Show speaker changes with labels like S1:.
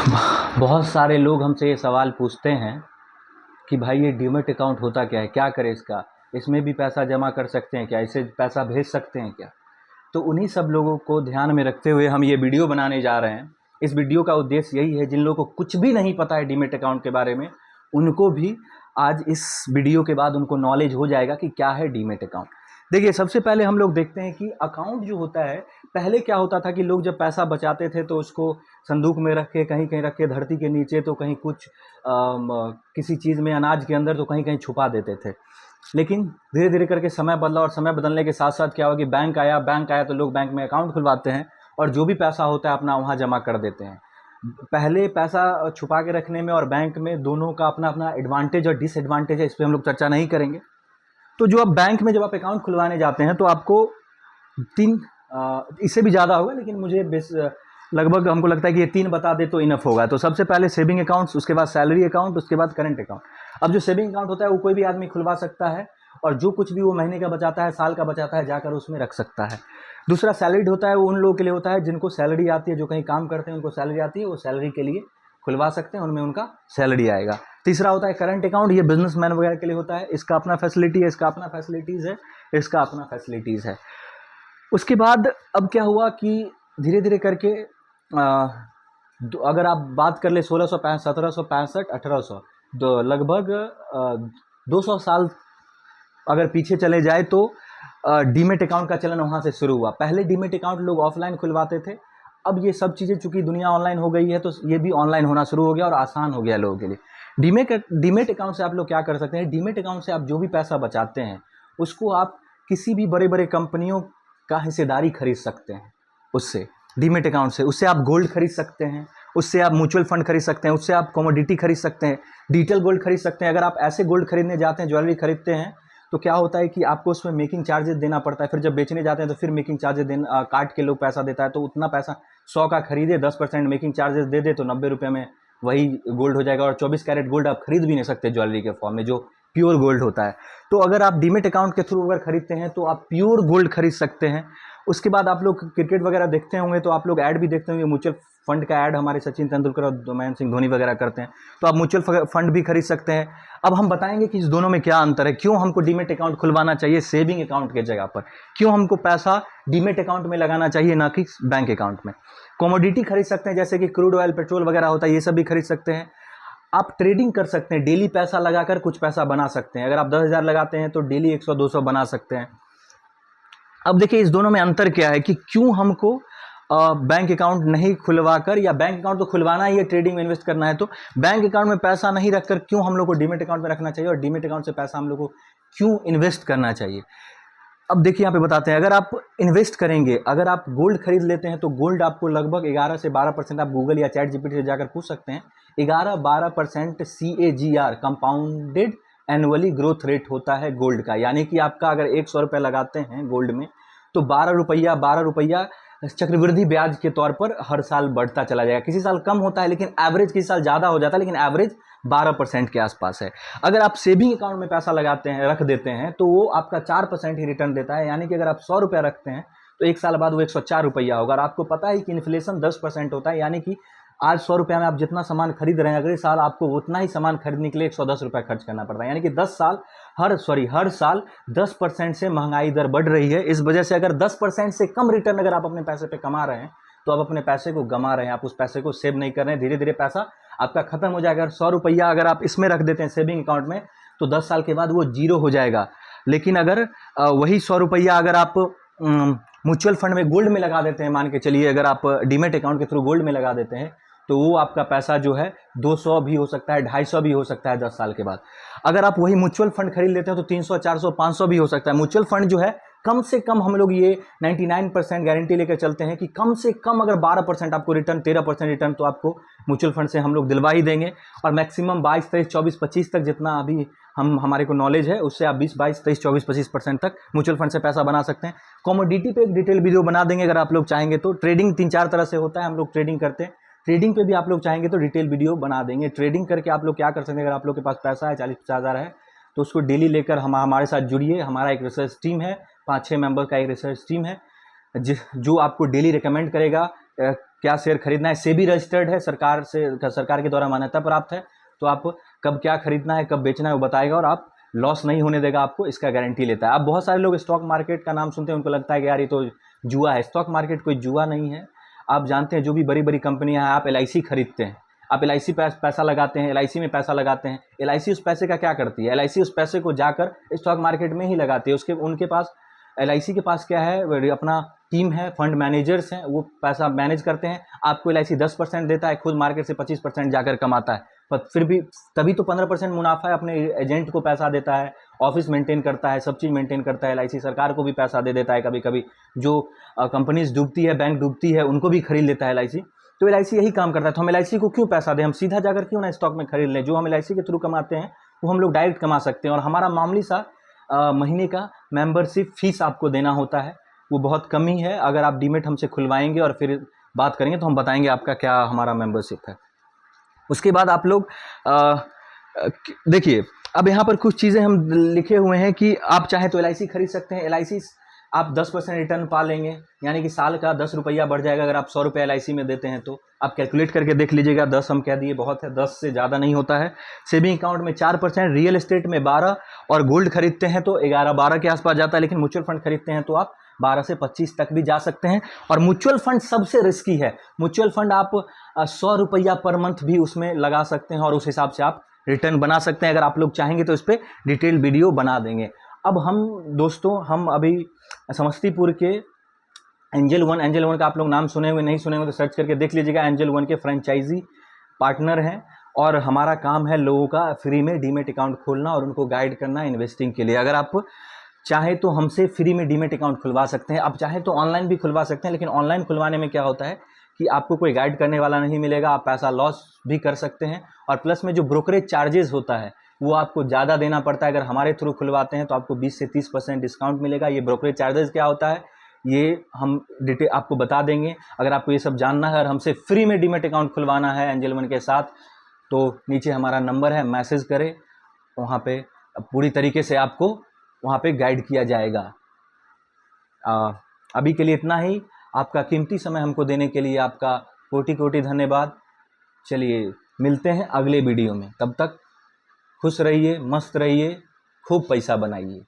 S1: बहुत सारे लोग हमसे ये सवाल पूछते हैं कि भाई ये डीमैट अकाउंट होता क्या है, क्या करें इसका, इसमें भी पैसा जमा कर सकते हैं क्या, इसे पैसा भेज सकते हैं क्या। तो उन्हीं सब लोगों को ध्यान में रखते हुए हम ये वीडियो बनाने जा रहे हैं। इस वीडियो का उद्देश्य यही है, जिन लोगों को कुछ भी नहीं पता है डीमैट अकाउंट के बारे में, उनको भी आज इस वीडियो के बाद उनको नॉलेज हो जाएगा कि क्या है डीमैट अकाउंट। देखिए, सबसे पहले हम लोग देखते हैं कि अकाउंट जो होता है, पहले क्या होता था कि लोग जब पैसा बचाते थे तो उसको संदूक में रख के, कहीं कहीं रख के, धरती के नीचे, तो कहीं कुछ किसी चीज़ में, अनाज के अंदर, तो कहीं कहीं छुपा देते थे। लेकिन धीरे धीरे करके समय बदला, और समय बदलने के साथ साथ क्या हुआ कि बैंक आया तो लोग बैंक में अकाउंट खुलवाते हैं और जो भी पैसा होता है अपना वहाँ जमा कर देते हैं। पहले पैसा छुपा के रखने में और बैंक में, दोनों का अपना अपना एडवांटेज और डिसएडवांटेज है, इस पर हम लोग चर्चा नहीं करेंगे। तो जो आप बैंक में जब आप अकाउंट खुलवाने जाते हैं तो आपको तीन, इससे भी ज़्यादा होगा लेकिन मुझे लगभग हमको लगता है कि ये 3 बता दे तो इनफ होगा। तो सबसे पहले सेविंग अकाउंट्स, उसके बाद सैलरी अकाउंट, उसके बाद करंट अकाउंट। अब जो सेविंग अकाउंट होता है वो कोई भी आदमी खुलवा सकता है, और जो कुछ भी वो महीने का बचाता है, साल का बचाता है, जाकर उसमें रख सकता है। दूसरा सैलरीड होता है, वो उन लोगों के लिए होता है जिनको सैलरी आती है, जो कहीं काम करते हैं उनको सैलरी आती है, वो सैलरी के लिए खुलवा सकते हैं, उनमें उनका सैलरी आएगा। तीसरा होता है करंट अकाउंट, ये बिजनेसमैन वगैरह के लिए होता है, इसका अपना फैसिलिटी है, इसका अपना फैसिलिटीज़ है, इसका अपना फैसिलिटीज़ है। उसके बाद अब क्या हुआ कि धीरे धीरे करके अगर आप बात कर ले 1665, 1765, 1800, लगभग 200 साल अगर पीछे चले जाए तो डीमेट अकाउंट का चलन वहाँ से शुरू हुआ। पहले डीमेट अकाउंट लोग ऑफलाइन खुलवाते थे, अब ये सब चीज़ें चूंकि दुनिया ऑनलाइन हो गई है तो ये भी ऑनलाइन होना शुरू हो गया और आसान हो गया लोगों के लिए। डीमेट अकाउंट से आप लोग क्या कर सकते हैं, डीमेट अकाउंट से आप जो भी पैसा बचाते हैं उसको आप किसी भी बड़े बड़े कंपनियों का हिस्सेदारी खरीद सकते हैं उससे, डीमेट अकाउंट से। उससे आप गोल्ड खरीद सकते हैं, उससे आप म्यूचुअल फंड खरीद सकते हैं, उससे आप कमोडिटी खरीद सकते हैं, डिजिटल गोल्ड खरीद सकते हैं। अगर आप ऐसे गोल्ड खरीदने जाते हैं, ज्वेलरी खरीदते हैं, तो क्या होता है कि आपको उसमें मेकिंग चार्जेस देना पड़ता है, फिर जब बेचने जाते हैं तो फिर मेकिंग चार्जेस देना, काट के लोग पैसा देता है। तो उतना पैसा 100 का खरीदे, 10% मेकिंग चार्जेस दे दे तो 90 रुपये में वही गोल्ड हो जाएगा। और 24 कैरेट गोल्ड आप खरीद भी नहीं सकते ज्वेलरी के फॉर्म में, जो प्योर गोल्ड होता है। तो अगर आप डीमेट अकाउंट के थ्रू अगर खरीदते हैं तो आप प्योर गोल्ड खरीद सकते हैं। उसके बाद आप लोग क्रिकेट वगैरह देखते होंगे तो आप लोग ऐड भी देखते होंगे, म्यूचुअल फंड का ऐड हमारे सचिन तेंदुलकर और महेंद्र सिंह धोनी वगैरह करते हैं, तो आप म्यूचुअल फंड भी खरीद सकते हैं। अब हम बताएंगे कि इस दोनों में क्या अंतर है, क्यों हमको डीमेट अकाउंट खुलवाना चाहिए सेविंग अकाउंट के जगह पर, क्यों हमको पैसा डीमेट अकाउंट में लगाना चाहिए ना कि बैंक अकाउंट में। कमोडिटी खरीद सकते हैं, जैसे कि क्रूड ऑयल, पेट्रोल वगैरह होता है, ये सब भी खरीद सकते हैं। आप ट्रेडिंग कर सकते हैं, डेली पैसा लगाकर कुछ पैसा बना सकते हैं। अगर आप 10,000 लगाते हैं तो डेली 100-200 बना सकते हैं। अब देखिए इस दोनों में अंतर क्या है कि क्यों हमको बैंक अकाउंट नहीं खुलवाकर, या बैंक अकाउंट तो खुलवाना ही है, ट्रेडिंग में इन्वेस्ट करना है, तो बैंक अकाउंट में पैसा नहीं रखकर क्यों हम लोग को डीमेट अकाउंट में रखना चाहिए, और डीमेट अकाउंट से पैसा हम लोग को क्यों इन्वेस्ट करना चाहिए। अब देखिए यहाँ पे बताते हैं, अगर आप इन्वेस्ट करेंगे, अगर आप गोल्ड खरीद लेते हैं तो गोल्ड आपको लगभग 11 से 12%, आप गूगल या चैट जीपीटी से जाकर पूछ सकते हैं, 11-12% CAGR compounded annually growth rate होता है गोल्ड का। यानी कि आपका अगर 100 रुपये लगाते हैं गोल्ड में तो 12 रुपया चक्रवृद्धि ब्याज के तौर पर हर साल बढ़ता चला जाएगा। किसी साल कम होता है लेकिन एवरेज किसी साल ज़्यादा हो जाता है, लेकिन एवरेज 12% के आसपास है। अगर आप सेविंग अकाउंट में पैसा लगाते हैं, रख देते हैं, तो वो आपका 4% ही रिटर्न देता है। यानी कि अगर आप 100 रुपया रखते हैं तो एक साल बाद वो 104 रुपया होगा। और आपको पता है कि इन्फ्लेशन 10% होता है, यानी कि आज 100 रुपया में आप जितना सामान खरीद रहे हैं, अगले साल आपको उतना ही सामान खरीदने के लिए 110 रुपया खर्च करना पड़ता है। यानी कि हर साल 10% से महंगाई दर बढ़ रही है। इस वजह से अगर 10% से कम रिटर्न अगर आप अपने पैसे पे कमा रहे हैं तो आप अपने पैसे को गमा रहे हैं, आप उस पैसे को सेव नहीं कर रहे हैं। धीरे धीरे पैसा आपका खत्म हो जाएगा। 100 रुपया अगर आप इसमें रख देते हैं सेविंग अकाउंट में तो 10 साल के बाद वो जीरो हो जाएगा। लेकिन अगर वही 100 रुपया अगर आप म्यूचुअल फंड में, गोल्ड में लगा देते हैं, मान के चलिए अगर आप डीमेट अकाउंट के थ्रू गोल्ड में लगा देते हैं, तो वो आपका पैसा जो है 200 भी हो सकता है, 250 भी हो सकता है 10 साल के बाद। अगर आप वही म्यूचुअल फंड खरीद लेते हैं तो 300, 400, 500 भी हो सकता है। म्यूचुअल फंड जो है कम से कम हम लोग ये 99% गारंटी लेकर चलते हैं कि कम से कम अगर 12% आपको रिटर्न, 13% रिटर्न तो आपको म्यूचुअल फंड से हम लोग दिलवा ही देंगे। और मैक्सिमम 22, 23, 24, 25 तक जितना अभी हमारे को नॉलेज है, उससे आप 20, 22, 23, 24, 25% तक म्यूचुअल फंड से पैसा बना सकते हैं। कमोडिटी पे एक डिटेल वीडियो बना देंगे अगर आप लोग चाहेंगे तो। ट्रेडिंग 3-4 तरह से होता है, हम लोग ट्रेडिंग करते हैं, ट्रेडिंग पे भी आप लोग चाहेंगे तो डिटेल वीडियो बना देंगे। ट्रेडिंग करके आप लोग क्या कर सकते हैं, अगर आप लोग के पास पैसा है 40-50 हज़ार है तो उसको डेली लेकर हमारे साथ जुड़िए। हमारा एक रिसर्च टीम है, 5-6 मेंबर का एक रिसर्च टीम है जो आपको डेली रिकमेंड करेगा क्या शेयर खरीदना है, सेबी रजिस्टर्ड है, सरकार के द्वारा मान्यता प्राप्त है, तो आप कब क्या खरीदना है कब बेचना है वो बताएगा और आप लॉस नहीं होने देगा आपको, इसका गारंटी लेता है। अब बहुत सारे लोग स्टॉक मार्केट का नाम सुनते हैं उनको लगता है कि यार ये तो जुआ है। स्टॉक मार्केट कोई जुआ नहीं है। आप जानते हैं जो भी बड़ी बड़ी कंपनियां हैं, आप LIC खरीदते हैं, आप LIC पैसा लगाते हैं, LIC में पैसा लगाते हैं, LIC उस पैसे का क्या करती है, LIC उस पैसे को जाकर स्टॉक मार्केट में ही लगाती है। उनके पास LIC के पास क्या है, अपना टीम है, फंड मैनेजर्स हैं, वो पैसा मैनेज करते हैं। आपको LIC 10% देता है, खुद मार्केट से 25% जाकर कमाता है, पर फिर भी तभी तो 15% मुनाफा है, अपने एजेंट को पैसा देता है, ऑफिस मेंटेन करता है, सब चीज़ मेंटेन करता है। LIC सरकार को भी पैसा दे देता है, कभी कभी जो कंपनीज डूबती है, बैंक डूबती है, उनको भी खरीद लेता है LIC। तो LIC यही काम करता है। तो हम LIC को क्यों पैसा दें, हम सीधा जाकर क्यों ना स्टॉक में खरीद लें। जो हम LIC के थ्रू कमाते हैं वो हम लोग डायरेक्ट कमा सकते हैं, और हमारा मामूली सा महीने का मेंबरशिप फीस आपको देना होता है, वो बहुत कम ही है। अगर आप डीमेट हमसे खुलवाएंगे और फिर बात करेंगे तो हम बताएंगे आपका क्या हमारा मेंबरशिप है। उसके बाद आप लोग देखिए, अब यहाँ पर कुछ चीज़ें हम लिखे हुए हैं कि आप चाहे तो LIC खरीद सकते हैं। LIC आप 10% रिटर्न पा लेंगे, यानी कि साल का 10 रुपया बढ़ जाएगा। अगर आप 100 रुपये LIC में देते हैं तो आप कैलकुलेट करके देख लीजिएगा, 10 हम कह दिए बहुत है, 10 से ज़्यादा नहीं होता है। सेविंग अकाउंट में 4%, रियल एस्टेट में 12, और गोल्ड खरीदते हैं तो 11-12 के आसपास जाता है, लेकिन म्यूचुअल फंड खरीदते हैं तो आप 12 से 25 तक भी जा सकते हैं। और म्यूचुअल फंड सबसे रिस्की है। म्यूचुअल फंड आप 100 रुपया पर मंथ भी उसमें लगा सकते हैं और उस हिसाब से आप रिटर्न बना सकते हैं। अगर आप लोग चाहेंगे तो इस पर डिटेल वीडियो बना देंगे। अब हम अभी समस्तीपुर के एंजल वन का आप लोग नाम सुने हुए नहीं सुने हुए तो सर्च करके देख लीजिएगा। एंजल वन के फ्रेंचाइजी पार्टनर हैं, और हमारा काम है लोगों का फ्री में डीमेट अकाउंट खोलना और उनको गाइड करना इन्वेस्टिंग के लिए। अगर आप चाहें तो हमसे फ्री में डीमेट अकाउंट खुलवा सकते हैं, आप चाहें तो ऑनलाइन भी खुलवा सकते हैं। लेकिन ऑनलाइन खुलवाने में क्या होता है कि आपको कोई गाइड करने वाला नहीं मिलेगा, आप पैसा लॉस भी कर सकते हैं, और प्लस में जो ब्रोकरेज चार्जेस होता है वो आपको ज़्यादा देना पड़ता है। अगर हमारे थ्रू खुलवाते हैं तो आपको 20 से 30% डिस्काउंट मिलेगा। ये ब्रोकरेज चार्जेस क्या होता है ये हम डिटेल आपको बता देंगे। अगर आपको ये सब जानना है और हमसे फ्री में डीमेट अकाउंट खुलवाना है एंजल वन के साथ, तो नीचे हमारा नंबर है, मैसेज करें, वहाँ पे पूरी तरीके से आपको वहाँ पे गाइड किया जाएगा। अभी के लिए इतना ही। आपका कीमती समय हमको देने के लिए आपका कोटि कोटि धन्यवाद। चलिए मिलते हैं अगले वीडियो में, तब तक खुश रहिए, मस्त रहिए, खूब पैसा बनाइए।